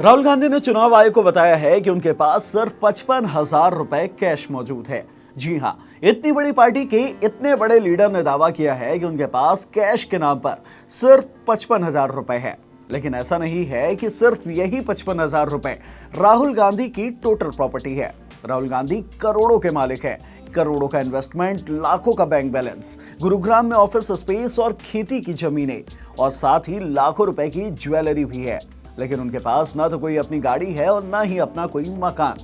राहुल गांधी ने चुनाव आयोग को बताया है कि उनके पास सिर्फ 55,000 रुपए कैश मौजूद है। जी हां, इतनी बड़ी पार्टी के इतने बड़े लीडर ने दावा किया है कि उनके पास कैश के नाम पर सिर्फ 55,000 रुपए है। लेकिन ऐसा नहीं है कि सिर्फ यही 55,000 रुपए राहुल गांधी की टोटल प्रॉपर्टी है। राहुल गांधी करोड़ों के मालिक है, करोड़ों का इन्वेस्टमेंट, लाखों का बैंक बैलेंस, गुरुग्राम में ऑफिस स्पेस और खेती की जमीनें और साथ ही लाखों रुपए की ज्वेलरी भी है। लेकिन उनके पास ना तो कोई अपनी गाड़ी है और ना ही अपना कोई मकान।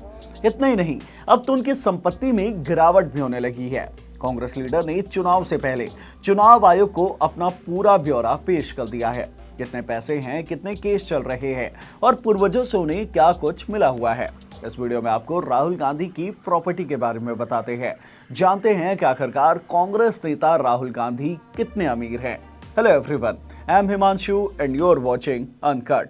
इतना ही नहीं, अब तो उनकी संपत्ति में गिरावट भी होने लगी है। कांग्रेस लीडर ने चुनाव से पहले चुनाव आयोग को अपना पूरा ब्यौरा पेश कर दिया है। कितने पैसे हैं, कितने केस चल रहे हैं और पूर्वजों से उन्हें क्या कुछ मिला हुआ है। इस वीडियो में आपको राहुल गांधी की प्रॉपर्टी के बारे में बताते हैं। जानते हैं कि आखिरकार कांग्रेस नेता राहुल गांधी कितने अमीर हैं। Hello everyone, I am Himanshu and you are watching uncut.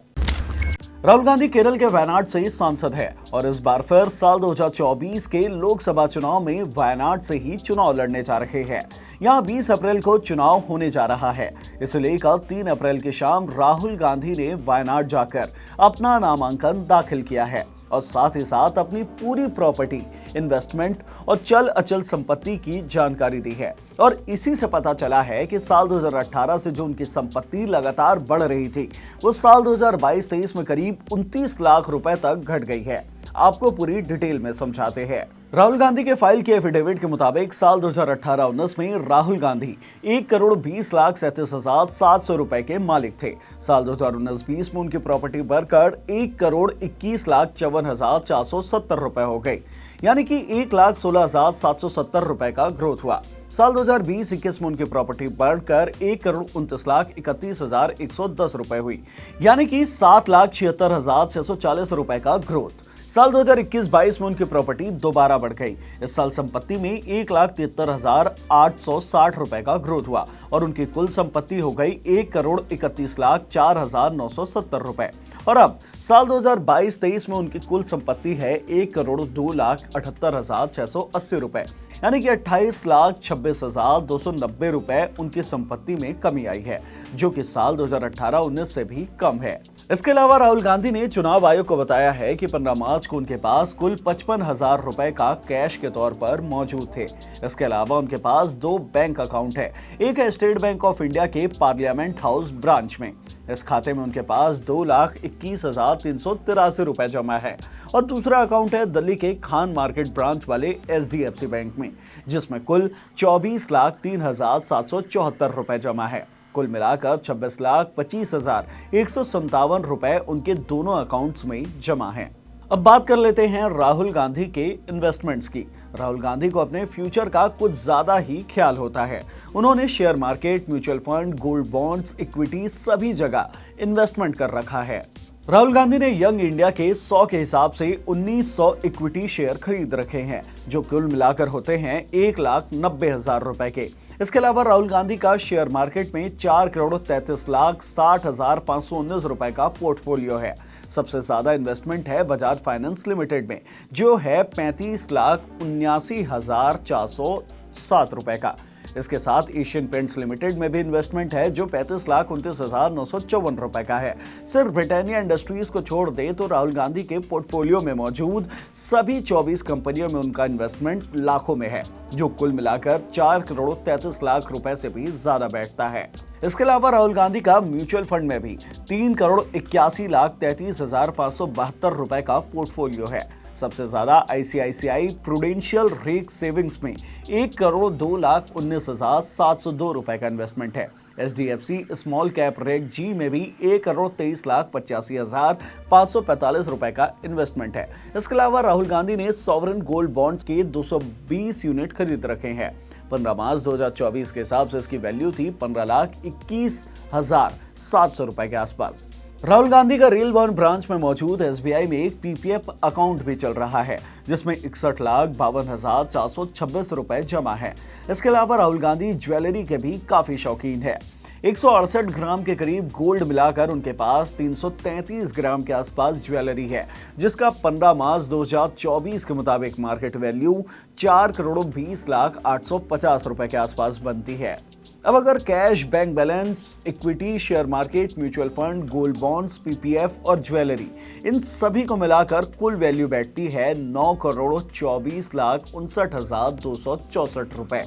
Rahul Gandhi Kerala के वायनाड से सांसद है और इस बार फिर साल 2024 के लोकसभा चुनाव में वायनाड से ही चुनाव लड़ने जा रहे हैं। यहां 20 अप्रैल को चुनाव होने जा रहा है। इसे लेकर 3 अप्रैल की शाम राहुल गांधी ने वायनाड जाकर अपना नामांकन दाखिल किया है और साथ ही साथ अपनी पूरी प्रॉपर्टी, इन्वेस्टमेंट और चल अचल संपत्ति की जानकारी दी है। और इसी से पता चला है कि साल 2018 से जो उनकी संपत्ति लगातार बढ़ रही थी, वो साल 2022-23 में करीब 29 लाख रुपए तक घट गई है। आपको पूरी डिटेल में समझाते हैं। राहुल गांधी के फाइल किए एफिडेविट के मुताबिक साल 2018-19 में राहुल गांधी 1,20,37,700 रुपए के मालिक थे। साल 2019-20 में उनकी प्रॉपर्टी बढ़कर 1,21,54,470 रुपए हो गई, यानी कि 1,16,770 रुपए का ग्रोथ हुआ। साल 2020-21 में उनकी प्रॉपर्टी बढ़कर 1,29,31,110 रुपए हुई, यानी कि 7,76,640 रुपए का ग्रोथ। साल 2021-22 में उनकी प्रॉपर्टी दोबारा बढ़ गई। इस साल संपत्ति में 1,73,860 रुपए का ग्रोथ हुआ और उनकी कुल संपत्ति हो गई 1,31,04,970 रुपए। और अब साल 2022-23 में उनकी कुल संपत्ति है 1,02,78,680 रुपए, यानी कि 28,26,290 रुपए उनकी संपत्ति में कमी आई है, जो कि साल 2018-19 से भी कम है। इसके अलावा राहुल गांधी ने चुनाव आयोग को बताया है कि 15 मार्च को उनके पास कुल 55,000 रुपए का कैश के तौर पर मौजूद थे। इसके अलावा उनके पास 2 बैंक अकाउंट है। एक है स्टेट बैंक ऑफ इंडिया के पार्लियामेंट हाउस ब्रांच में। इस खाते में उनके पास 2,21,383 रुपए जमा है और दूसरा अकाउंट है दिल्ली के खान मार्केट ब्रांच वाले HDFC बैंक में, जिसमें कुल 24,03,774 रुपए जमा है। कुल मिलाकर 26,25,157 रुपए उनके दोनों अकाउंट्स में जमा हैं। अब बात कर लेते हैं राहुल गांधी के इन्वेस्टमेंट्स की। राहुल गांधी को अपने फ्यूचर का कुछ ज्यादा ही ख्याल होता है। उन्होंने share market, mutual fund, gold bonds, equity सभी जगह इन्वेस्टमेंट कर रखा है। राहुल गांधी ने यंग इंडिया के 100 के हिसाब से 1900 इक्विटी शेयर खरीद रखे हैं, जो कुल मिलाकर होते हैं 1,90,000 रुपए के। इसके अलावा राहुल गांधी का शेयर मार्केट में 4,33,60,519 रुपए का पोर्टफोलियो है। सबसे ज्यादा इन्वेस्टमेंट है बजाज फाइनेंस लिमिटेड में, जो है 35,79,407 रुपए का। इसके साथ एशियन पेंट्स लिमिटेड में भी इन्वेस्टमेंट है, जो 35,29,954 रुपए का है। सिर्फ ब्रिटानिया इंडस्ट्रीज को छोड़ दे तो राहुल गांधी के पोर्टफोलियो में मौजूद सभी 24 कंपनियों में उनका इन्वेस्टमेंट लाखों में है, जो कुल मिलाकर 4,33,00,000 रुपए से भी ज्यादा बैठता है। इसके अलावा राहुल गांधी का म्यूचुअल फंड में भी 3,81,33,572 रुपए का पोर्टफोलियो है। सबसे ज्यादा ICICI प्रूडेंशियल रेक सेविंग्स में 1,02,19,702 रुपए का इन्वेस्टमेंट है। HDFC स्मॉल कैप रेक जी में भी 1,23,85,545 रुपए का इन्वेस्टमेंट है। इसके अलावा राहुल गांधी ने सॉवरेन गोल्ड बॉन्ड्स के 220 यूनिट खरीद रखे हैं। 15 मार्च 2024 के हिसाब से इसकी वैल्यू थी 15,21,700 रुपए के आसपास। राहुल गांधी का रेल बॉन्ड ब्रांच में मौजूद SBI में एक PPF अकाउंट भी चल रहा है, जिसमें 61,52,426 रुपए जमा है। इसके अलावा राहुल गांधी ज्वेलरी के भी काफी शौकीन है। 168 ग्राम के करीब गोल्ड मिलाकर उनके पास 333 ग्राम के आसपास ज्वेलरी है, जिसका 15 मार्च 2024 के मुताबिक मार्केट वैल्यू 4,20,0850 रुपए के आसपास बनती है। अब अगर cash, bank balance, equity, share market, mutual fund, gold bonds, PPF और ज्वेलरी, इन सभी को मिलाकर कुल वैल्यू बैठती है 9,24,59,264 रुपए।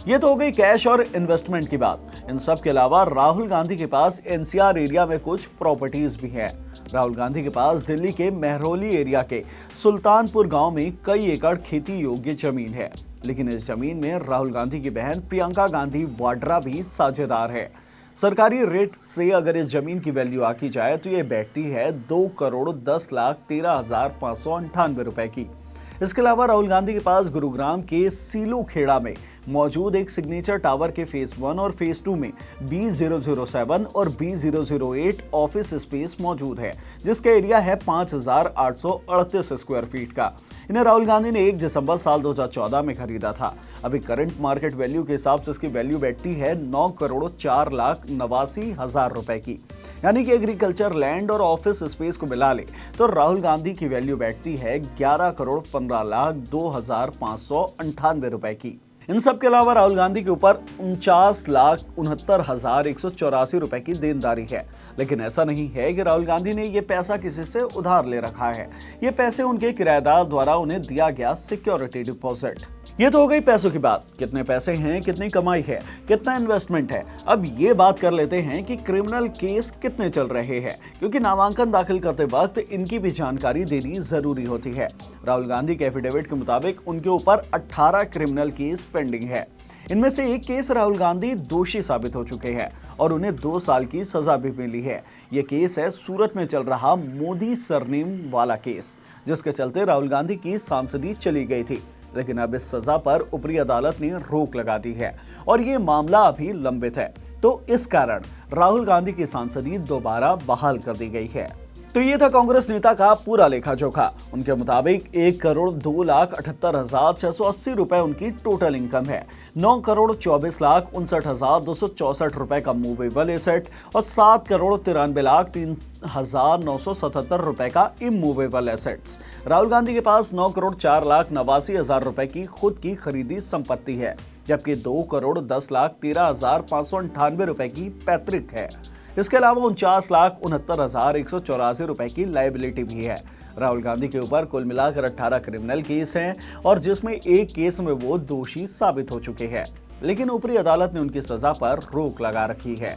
ये तो हो गई कैश और इन्वेस्टमेंट की बात। इन सब के अलावा राहुल गांधी के पास एनसीआर एरिया में कुछ प्रॉपर्टीज भी हैं। राहुल गांधी के पास दिल्ली के मेहरौली एरिया के सुल्तानपुर गांव में कई एकड़ खेती योग्य जमीन है, लेकिन इस जमीन में राहुल गांधी की बहन प्रियंका गांधी वाड्रा भी साझेदार है। सरकारी रेट से अगर इस जमीन की वैल्यू आकी जाए तो ये बैठती है 2,10,13,598 रुपए की। इसके अलावा राहुल गांधी के पास गुरुग्राम के सीलू खेड़ा में मौजूद एक सिग्नेचर टावर के फेज 1 और फेज 2 में B007 और B008 ऑफिस स्पेस मौजूद है, जिसका एरिया है 5,838 स्क्वायर फीट का। इन्हें राहुल गांधी ने 1 दिसंबर साल 2014 में खरीदा था। अभी करंट मार्केट वैल्यू के हिसाब से इसकी वैल्यू बैठती है 9,04,89,000 रुपए की। यानी कि एग्रीकल्चर, लैंड और ऑफिस स्पेस को मिला ले तो राहुल गांधी की वैल्यू बैठती है 11,15,02,598 रुपए की। इन सब के अलावा राहुल गांधी के ऊपर 49,69,184 रुपए की देनदारी है। लेकिन ऐसा नहीं है कि राहुल गांधी ने ये पैसा किसी से उधार ले रखा है। ये पैसे उनके किराएदार द्वारा उन्हें दिया गया सिक्योरिटी डिपॉजिट। ये तो हो गई पैसों की बात। कितने पैसे हैं, कितनी कमाई है, कितना इन्वेस्टमेंट है। अब ये बात कर लेते हैं कि क्रिमिनल केस कितने चल रहे हैं, क्योंकि नामांकन दाखिल करते वक्त इनकी भी जानकारी देनी जरूरी होती है। राहुल गांधी के एफिडेविट के मुताबिक उनके ऊपर 18 क्रिमिनल केस पेंडिंग है। इनमें से एक केस राहुल गांधी दोषी साबित हो चुके हैं और उन्हें 2 साल की सजा भी मिली है। ये केस है सूरत में चल रहा मोदी सरनेम वाला केस, जिसके चलते राहुल गांधी की सांसदी चली गई थी। लेकिन अब इस सजा पर ऊपरी अदालत ने रोक लगा दी है और ये मामला अभी लंबित है, तो इस कारण राहुल गांधी की सांसदी दोबारा बहाल कर दी गई है। तो ये था कांग्रेस नेता का पूरा लेखा जोखा। उनके मुताबिक 1,02,78,680 रुपए उनकी टोटल इनकम है, 9,24,59,264 रुपए का मूवेबल एसेट और 7,93,03,977 रुपए का इमूवेबल एसेट्स। राहुल गांधी के पास 9,04,89,000 रुपए की खुद की खरीदी संपत्ति है, जबकि 2,10,13,598 रुपए की पैतृक है। इसके अलावा 49,69,184 रुपए की लायबिलिटी भी है। राहुल गांधी के ऊपर कुल मिलाकर 18 क्रिमिनल केस हैं और जिसमें एक केस में वो दोषी साबित हो चुके हैं, लेकिन ऊपरी अदालत ने उनकी सजा पर रोक लगा रखी है।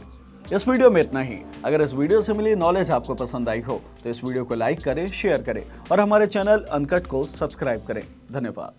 इस वीडियो में इतना ही। अगर इस वीडियो से मिली नॉलेज आपको पसंद आई हो तो इस वीडियो को लाइक करें, शेयर करें और हमारे चैनल अनकट को सब्सक्राइब करें। धन्यवाद।